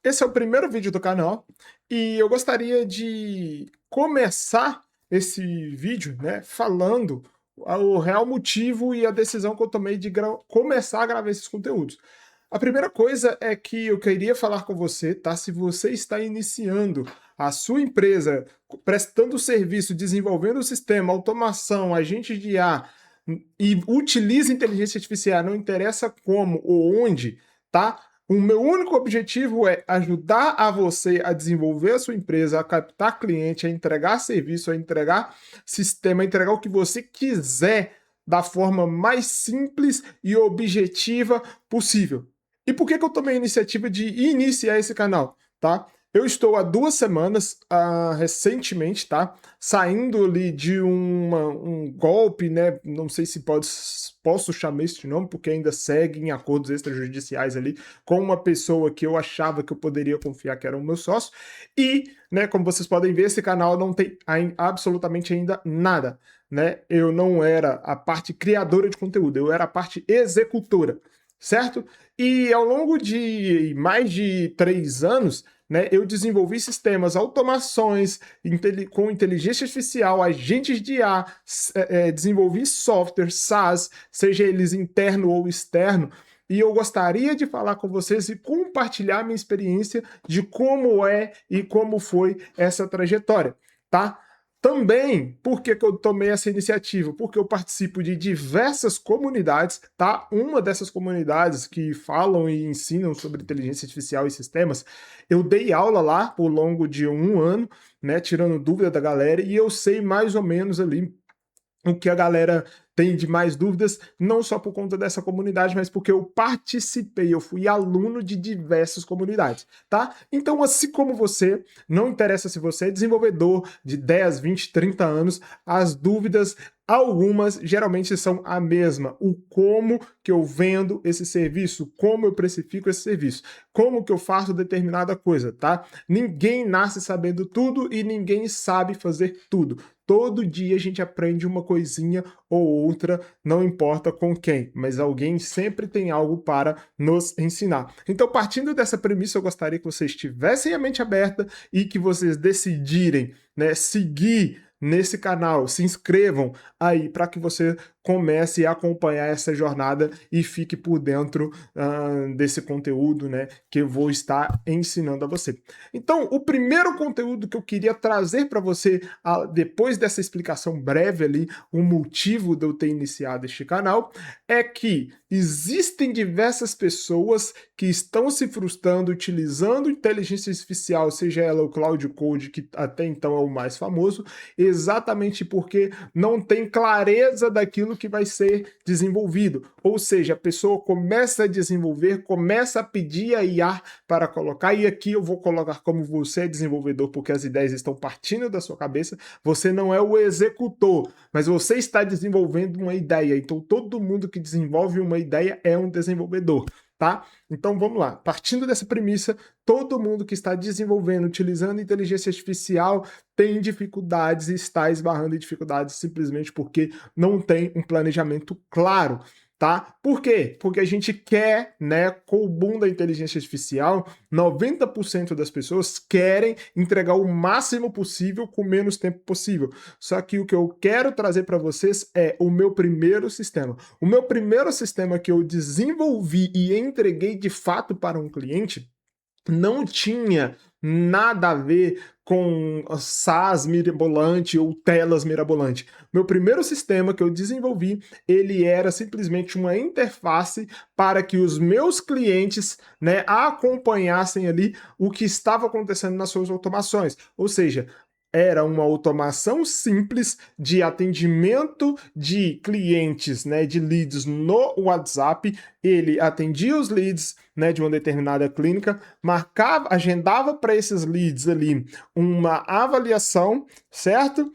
Esse é o primeiro vídeo do canal e eu gostaria de começar esse vídeo, né, falando o real motivo e a decisão que eu tomei de começar a gravar esses conteúdos. A primeira coisa é que eu queria falar com você, tá? Se você está iniciando a sua empresa, prestando serviço, desenvolvendo o sistema, automação, agente de IA e utiliza inteligência artificial, não interessa como ou onde, tá? O meu único objetivo é ajudar a você a desenvolver a sua empresa, a captar cliente, a entregar serviço, a entregar sistema, a entregar o que você quiser da forma mais simples e objetiva possível. E por que eu tomei a iniciativa de iniciar esse canal, tá? Eu estou há 2 semanas, recentemente, tá? Saindo ali de um golpe, né? Não sei se posso chamar esse nome, porque ainda segue em acordos extrajudiciais ali com uma pessoa que eu achava que eu poderia confiar que era o meu sócio. E, né, como vocês podem ver, esse canal não tem absolutamente ainda nada, né? Eu não era a parte criadora de conteúdo, eu era a parte executora, certo? E ao longo de mais de 3 anos, né, eu desenvolvi sistemas, automações com inteligência artificial, agentes de IA, desenvolvi software, SaaS, seja eles interno ou externo, e eu gostaria de falar com vocês e compartilhar minha experiência de como é e como foi essa trajetória, tá? Também, por que eu tomei essa iniciativa? Porque eu participo de diversas comunidades, tá? Uma dessas comunidades que falam e ensinam sobre inteligência artificial e sistemas, eu dei aula lá por longo de um ano, né? Tirando dúvida da galera, e eu sei mais ou menos ali o que a galera tem de mais dúvidas, não só por conta dessa comunidade, mas porque eu participei, eu fui aluno de diversas comunidades, tá? Então, assim como você, não interessa se você é desenvolvedor de 10, 20, 30 anos, as dúvidas, algumas geralmente são a mesma. O como que eu vendo esse serviço, como eu precifico esse serviço, como que eu faço determinada coisa, tá? Ninguém nasce sabendo tudo e ninguém sabe fazer tudo. Todo dia a gente aprende uma coisinha ou outra, não importa com quem, mas alguém sempre tem algo para nos ensinar. Então, partindo dessa premissa, eu gostaria que vocês tivessem a mente aberta e que vocês decidirem, né, seguir nesse canal, se inscrevam aí para que você comece a acompanhar essa jornada e fique por dentro desse conteúdo, né, que eu vou estar ensinando a você. Então, o primeiro conteúdo que eu queria trazer para você, depois dessa explicação breve ali, o motivo de eu ter iniciado este canal, é que existem diversas pessoas que estão se frustrando utilizando inteligência artificial, seja ela o Cloud Code, que até então é o mais famoso, exatamente porque não tem clareza daquilo que vai ser desenvolvido. Ou seja, a pessoa começa a desenvolver, começa a pedir a IA para colocar, e aqui eu vou colocar como você é desenvolvedor, porque as ideias estão partindo da sua cabeça, você não é o executor, mas você está desenvolvendo uma ideia, então todo mundo que desenvolve uma ideia é um desenvolvedor, tá? Então vamos lá, partindo dessa premissa, todo mundo que está desenvolvendo, utilizando inteligência artificial tem dificuldades e está esbarrando em dificuldades simplesmente porque não tem um planejamento claro, tá? Por quê? Porque a gente quer, né, com o boom da inteligência artificial, 90% das pessoas querem entregar o máximo possível com menos tempo possível. Só que o que eu quero trazer para vocês é o meu primeiro sistema. O meu primeiro sistema que eu desenvolvi e entreguei de fato para um cliente não tinha nada a ver com SaaS mirabolante ou telas mirabolante. Meu primeiro sistema que eu desenvolvi, ele era simplesmente uma interface para que os meus clientes, né, acompanhassem ali o que estava acontecendo nas suas automações. Ou seja, era uma automação simples de atendimento de clientes, né, de leads no WhatsApp. Ele atendia os leads, né, de uma determinada clínica, marcava, agendava para esses leads ali uma avaliação, certo?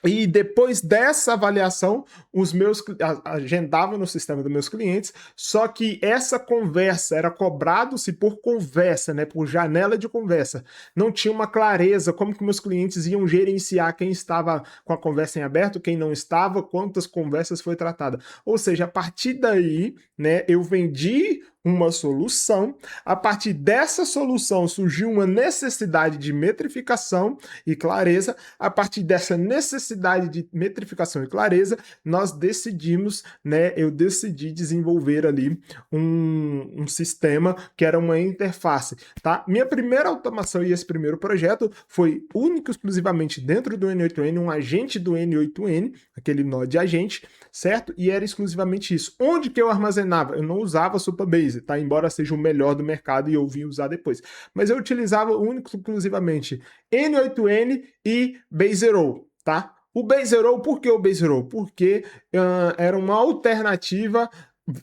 E depois dessa avaliação, os meus agendava no sistema dos meus clientes, só que essa conversa era cobrado-se por conversa, né, por janela de conversa. Não tinha uma clareza como que meus clientes iam gerenciar quem estava com a conversa em aberto, quem não estava, quantas conversas foi tratada. Ou seja, a partir daí, né, eu vendi uma solução. A partir dessa solução surgiu uma necessidade de metrificação e clareza. A partir dessa necessidade de metrificação e clareza, nós decidimos, né, eu decidi desenvolver ali um sistema que era uma interface, tá? Minha primeira automação e esse primeiro projeto foi único e exclusivamente dentro do N8N, um agente do N8N, aquele nó de agente, certo? E era exclusivamente isso. Onde que eu armazenava? Eu não usava Supabase, tá? Embora seja o melhor do mercado e eu vim usar depois. Mas eu utilizava único e exclusivamente N8N e Base.0, tá? O Base.0, por que o Base.0? Porque era uma alternativa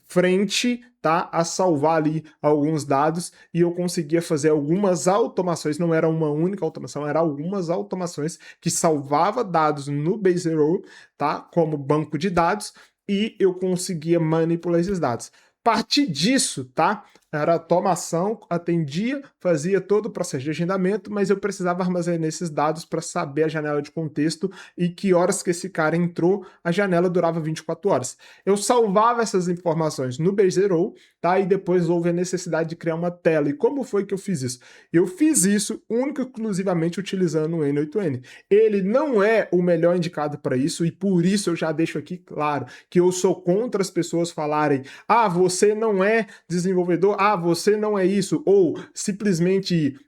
frente, tá, a salvar ali alguns dados e eu conseguia fazer algumas automações, não era uma única automação, era algumas automações que salvava dados no Base.0, tá, como banco de dados e eu conseguia manipular esses dados. A partir disso, tá, era automação, atendia, fazia todo o processo de agendamento, mas eu precisava armazenar esses dados para saber a janela de contexto e que horas que esse cara entrou, a janela durava 24 horas. Eu salvava essas informações no Base.0, tá? E depois houve a necessidade de criar uma tela. E como foi que eu fiz isso? Eu fiz isso única e exclusivamente utilizando o N8N. Ele não é o melhor indicado para isso e por isso eu já deixo aqui claro que eu sou contra as pessoas falarem: ah, você não é desenvolvedor, ah, você não é isso, ou simplesmente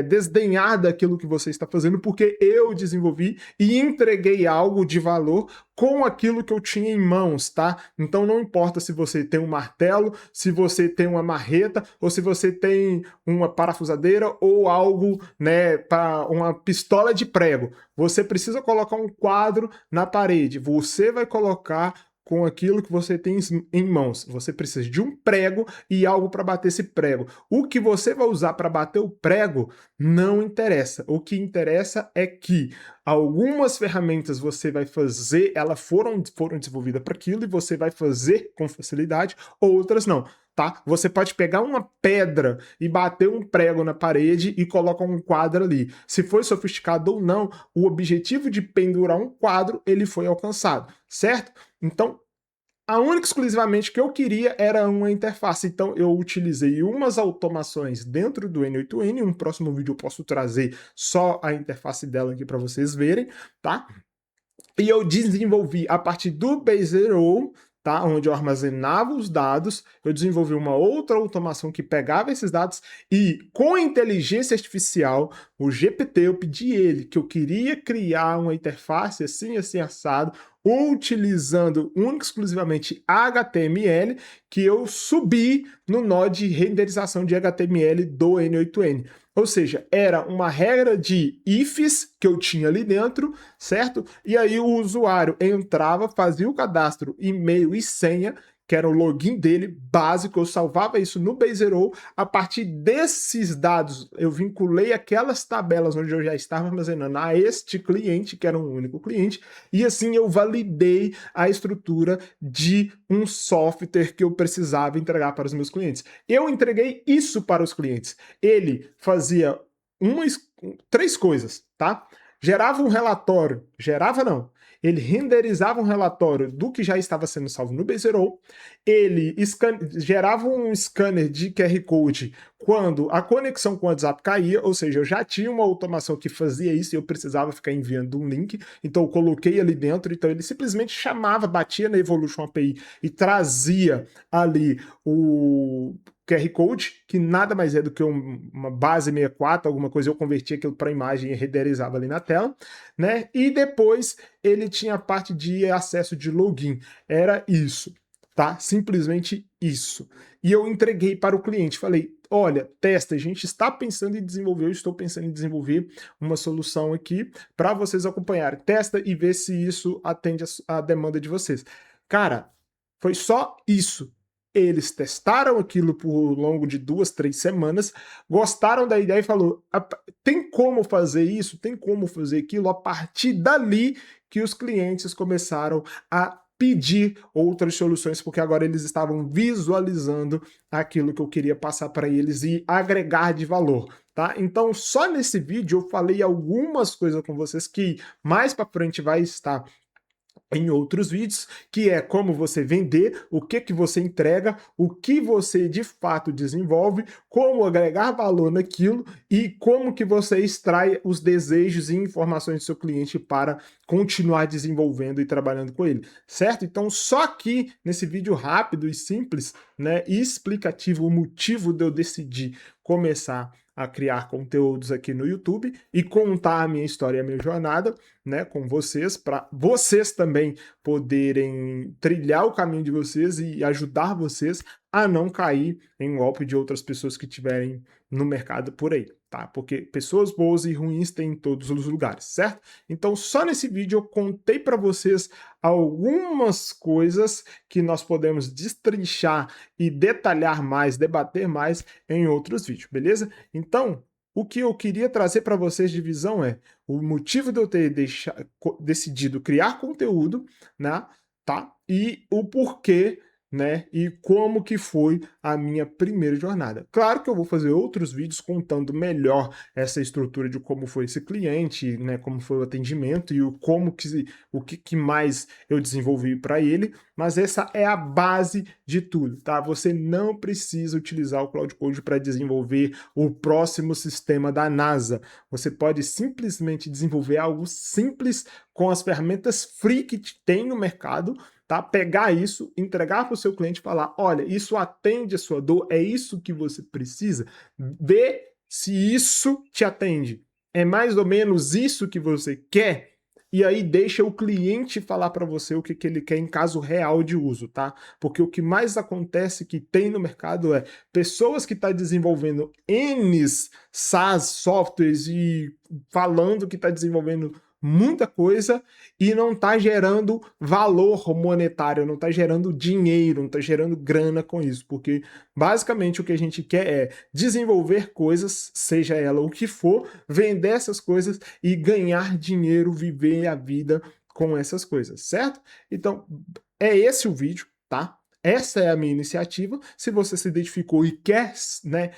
desdenhar daquilo que você está fazendo, porque eu desenvolvi e entreguei algo de valor com aquilo que eu tinha em mãos, tá? Então não importa se você tem um martelo, se você tem uma marreta, ou se você tem uma parafusadeira ou algo, né, para uma pistola de prego. Você precisa colocar um quadro na parede. Você vai colocar com aquilo que você tem em mãos. Você precisa de um prego e algo para bater esse prego. O que você vai usar para bater o prego não interessa. O que interessa é que algumas ferramentas você vai fazer, elas foram desenvolvidas para aquilo e você vai fazer com facilidade, outras não. Tá? Você pode pegar uma pedra e bater um prego na parede e colocar um quadro ali. Se foi sofisticado ou não, o objetivo de pendurar um quadro, ele foi alcançado, certo? Então, a única exclusivamente que eu queria era uma interface. Então, eu utilizei umas automações dentro do N8N. Um próximo vídeo eu posso trazer só a interface dela aqui para vocês verem, tá? E eu desenvolvi a partir do Base.0, tá? Onde eu armazenava os dados, eu desenvolvi uma outra automação que pegava esses dados e com inteligência artificial, o GPT, eu pedi ele que eu queria criar uma interface assim, assim, assado, utilizando única e exclusivamente HTML, que eu subi no nó de renderização de HTML do N8N. Ou seja, era uma regra de ifs que eu tinha ali dentro, certo? E aí o usuário entrava, fazia o cadastro, e-mail e senha, que era o login dele, básico, eu salvava isso no Base.0. A partir desses dados, eu vinculei aquelas tabelas onde eu já estava armazenando a este cliente, que era um único cliente, e assim eu validei a estrutura de um software que eu precisava entregar para os meus clientes. Eu entreguei isso para os clientes. Ele fazia três coisas, tá? Gerava um relatório, gerava não, ele renderizava um relatório do que já estava sendo salvo no Base.0, ele gerava um scanner de QR Code quando a conexão com o WhatsApp caía, ou seja, eu já tinha uma automação que fazia isso e eu precisava ficar enviando um link, então eu coloquei ali dentro, então ele simplesmente chamava, batia na Evolution API e trazia ali o QR Code, que nada mais é do que uma base 64, alguma coisa, eu convertia aquilo para imagem e renderizava ali na tela, né? E depois ele tinha a parte de acesso de login. Era isso, tá? Simplesmente isso. E eu entreguei para o cliente, falei: olha, testa, a gente está pensando em desenvolver, eu estou pensando em desenvolver uma solução aqui para vocês acompanharem. Testa e vê se isso atende a demanda de vocês. Cara, foi só isso. Eles testaram aquilo por longo de 2, 3 semanas, gostaram da ideia e falou: tem como fazer isso, tem como fazer aquilo. A partir dali que os clientes começaram a pedir outras soluções, porque agora eles estavam visualizando aquilo que eu queria passar para eles e agregar de valor. Tá? Então, só nesse vídeo eu falei algumas coisas com vocês que mais para frente vai estar em outros vídeos, que é como você vender, o que você entrega, o que você de fato desenvolve, como agregar valor naquilo e como que você extrai os desejos e informações do seu cliente para continuar desenvolvendo e trabalhando com ele, certo? Então, só aqui nesse vídeo rápido e simples, né, e explicativo, o motivo de eu decidir começar a criar conteúdos aqui no YouTube e contar a minha história e a minha jornada, né, com vocês, para vocês também poderem trilhar o caminho de vocês e ajudar vocês a não cair em golpe de outras pessoas que estiverem no mercado por aí, tá? Porque pessoas boas e ruins tem em todos os lugares, certo? Então, só nesse vídeo eu contei para vocês algumas coisas que nós podemos destrinchar e detalhar mais, debater mais em outros vídeos, beleza? Então, o que eu queria trazer para vocês de visão é o motivo de eu ter decidido criar conteúdo, né, tá? E o porquê, né? E como que foi a minha primeira jornada. Claro que eu vou fazer outros vídeos contando melhor essa estrutura de como foi esse cliente, né? Como foi o atendimento e o que mais eu desenvolvi para ele. Mas essa é a base de tudo, tá? Você não precisa utilizar o Cloud Code para desenvolver o próximo sistema da NASA. Você pode simplesmente desenvolver algo simples com as ferramentas free que tem no mercado, tá? Pegar isso, entregar para o seu cliente e falar, olha, isso atende a sua dor, é isso que você precisa, vê se isso te atende. É mais ou menos isso que você quer? E aí deixa o cliente falar para você o que ele quer em caso real de uso, tá? Porque o que mais acontece que tem no mercado é pessoas que estão desenvolvendo N SaaS, softwares e falando que está desenvolvendo muita coisa e não está gerando valor monetário, não está gerando dinheiro, não está gerando grana com isso, porque basicamente o que a gente quer é desenvolver coisas, seja ela o que for, vender essas coisas e ganhar dinheiro, viver a vida com essas coisas, certo? Então, é esse o vídeo, tá? Essa é a minha iniciativa. Se você se identificou e quer, né,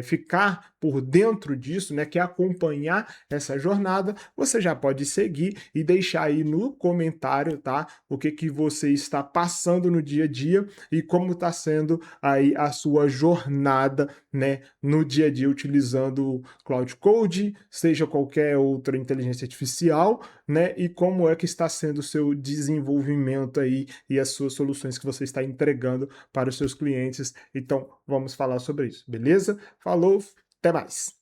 ficar por dentro disso, né, quer acompanhar essa jornada, você já pode seguir e deixar aí no comentário, tá? O que você está passando no dia a dia e como está sendo aí a sua jornada, né, no dia a dia utilizando Cloud Code, seja qualquer outra inteligência artificial, né, e como é que está sendo o seu desenvolvimento aí e as suas soluções que você está entregando para os seus clientes. Então, vamos falar sobre isso, beleza? Falou, até mais!